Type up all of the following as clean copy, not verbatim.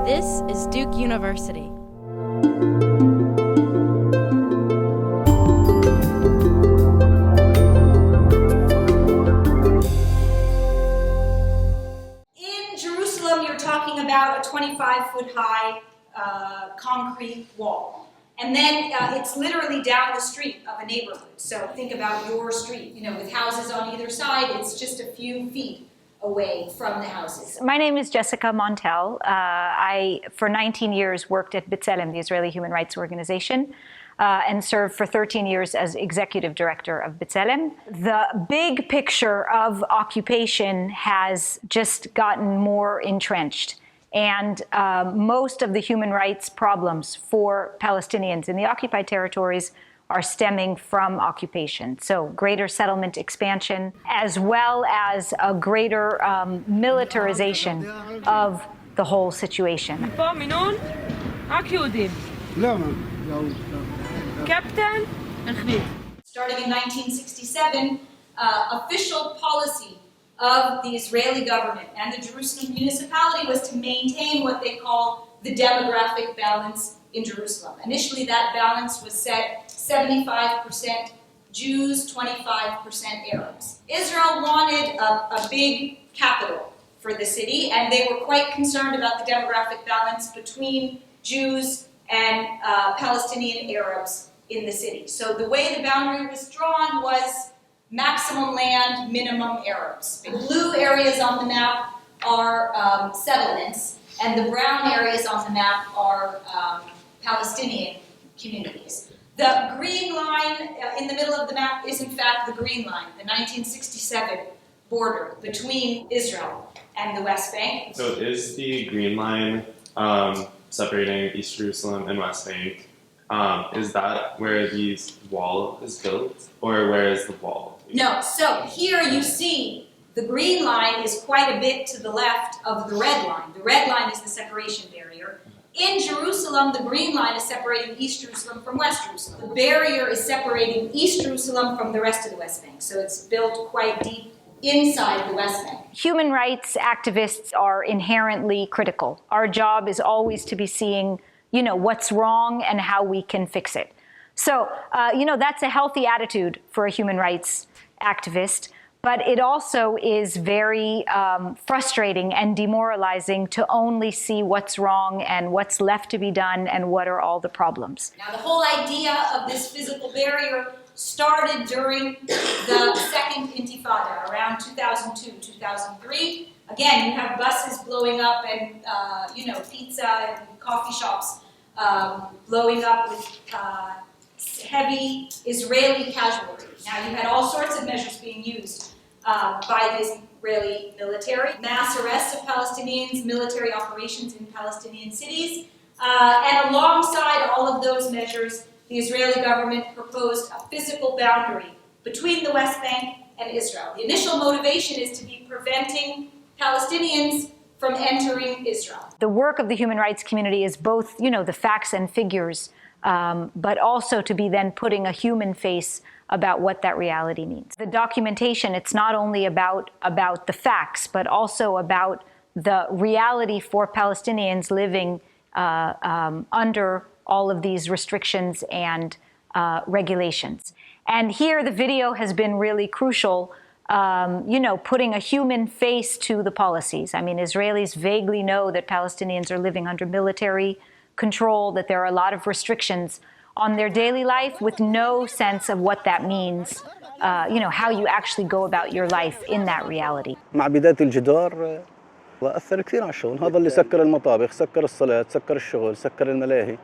This is Duke University. In Jerusalem, you're talking about a 25-foot high concrete wall. And then it's literally down the street of a neighborhood. So think about your street, with houses on either side. It's just a few feet away from the houses. My name is Jessica Montell. I, for 19 years, worked at B'Tselem, the Israeli human rights organization, and served for 13 years as executive director of B'Tselem. The big picture of occupation has just gotten more entrenched. And most of the human rights problems for Palestinians in the occupied territories are stemming from occupation. So greater settlement expansion, as well as a greater militarization of the whole situation. Starting in 1967, official policy of the Israeli government and the Jerusalem municipality was to maintain what they call the demographic balance in Jerusalem. Initially, that balance was set 75% Jews, 25% Arabs. Israel wanted a big capital for the city, and they were quite concerned about the demographic balance between Jews and Palestinian Arabs in the city. So the way the boundary was drawn was maximum land, minimum Arabs. The blue areas on the map are settlements, and the brown areas on the map are Palestinian communities. The green line in the middle of the map is in fact the green line, the 1967 border between Israel and the West Bank. So is the green line separating East Jerusalem and West Bank, is that where the wall is built, or where is the wall? No, so here you see the green line is quite a bit to the left of the red line. The red line is the separation barrier. In Jerusalem, the green line is separating East Jerusalem from West Jerusalem. The barrier is separating East Jerusalem from the rest of the West Bank, so it's built quite deep inside the West Bank. Human rights activists are inherently critical. Our job is always to be seeing, what's wrong and how we can fix it. So, that's a healthy attitude for a human rights activist. But it also is very frustrating and demoralizing to only see what's wrong and what's left to be done and what are all the problems. Now, the whole idea of this physical barrier started during the second Intifada, around 2002, 2003. Again, you have buses blowing up and, pizza and coffee shops blowing up with heavy Israeli casualty. Now, you had all sorts of measures being used by the Israeli military, mass arrests of Palestinians, military operations in Palestinian cities, and alongside all of those measures, the Israeli government proposed a physical boundary between the West Bank and Israel. The initial motivation is to be preventing Palestinians from entering Israel. The work of the human rights community is both, the facts and figures, but also to be then putting a human face about what that reality means. The documentation, it's not only about the facts, but also about the reality for Palestinians living under all of these restrictions and regulations. And here the video has been really crucial, putting a human face to the policies. I mean, Israelis vaguely know that Palestinians are living under military control, that there are a lot of restrictions on their daily life with no sense of what that means, how you actually go about your life in that reality. مع بداية الجدار وأثر كثير على الشغل، هذا اللي سكر المطابخ، سكر الصلاة، سكر الشغل، سكر الملاهي.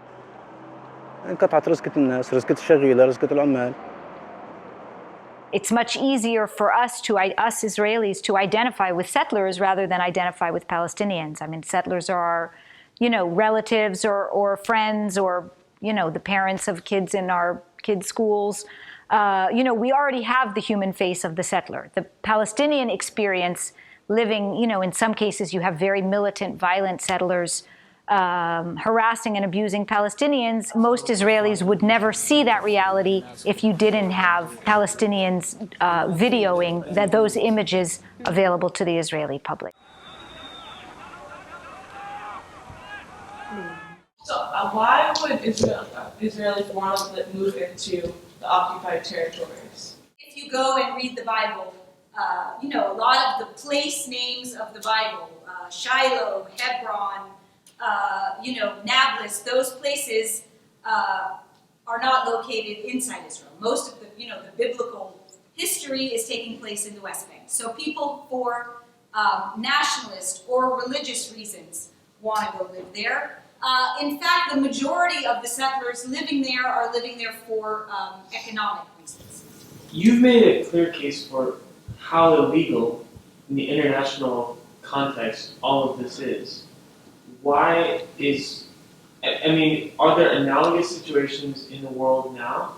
انقطعت رزقة الناس، رزقة الشغيلة، رزقة العمال. It's much easier for us Israelis to identify with settlers rather than identify with Palestinians. I mean, settlers are our, relatives or friends or the parents of kids in our kids' schools. We already have the human face of the settler. The Palestinian experience living, in some cases you have very militant, violent settlers harassing and abusing Palestinians. Most Israelis would never see that reality if you didn't have Palestinians videoing those images available to the Israeli public. So why would Israelis want to move into the occupied territories? If you go and read the Bible, a lot of the place names of the Bible, Shiloh, Hebron, Nablus, those places are not located inside Israel. Most of the biblical history is taking place in the West Bank. So people for nationalist or religious reasons want to go live there. In fact, the majority of the settlers living there are living there for economic reasons. You've made a clear case for how illegal in the international context all of this is. Are there analogous situations in the world now?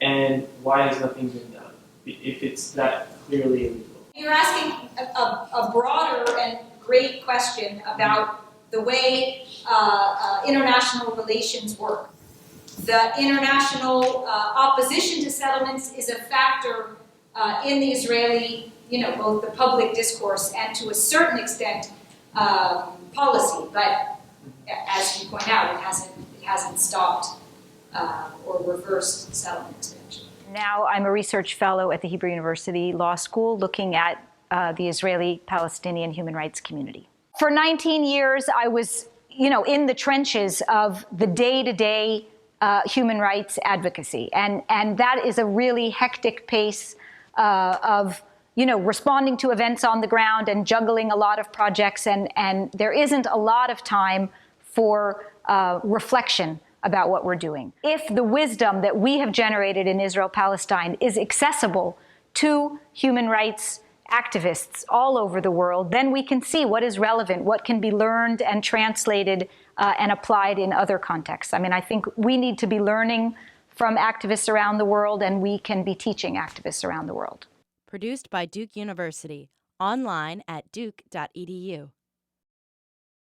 And why has nothing been done if it's that clearly illegal? You're asking a broader and great question about the way international relations work. The international opposition to settlements is a factor in the Israeli, both the public discourse and to a certain extent policy. But as you point out, it hasn't stopped or reversed settlement expansion. Now I'm a research fellow at the Hebrew University Law School looking at the Israeli-Palestinian human rights community. For 19 years, I was, in the trenches of the day-to-day human rights advocacy. And that is a really hectic pace of, responding to events on the ground and juggling a lot of projects. And there isn't a lot of time for reflection about what we're doing. If the wisdom that we have generated in Israel-Palestine is accessible to human rights activists all over the world, then we can see what is relevant, what can be learned and translated and applied in other contexts. I think we need to be learning from activists around the world, and we can be teaching activists around the world. Produced by Duke University. Online at duke.edu.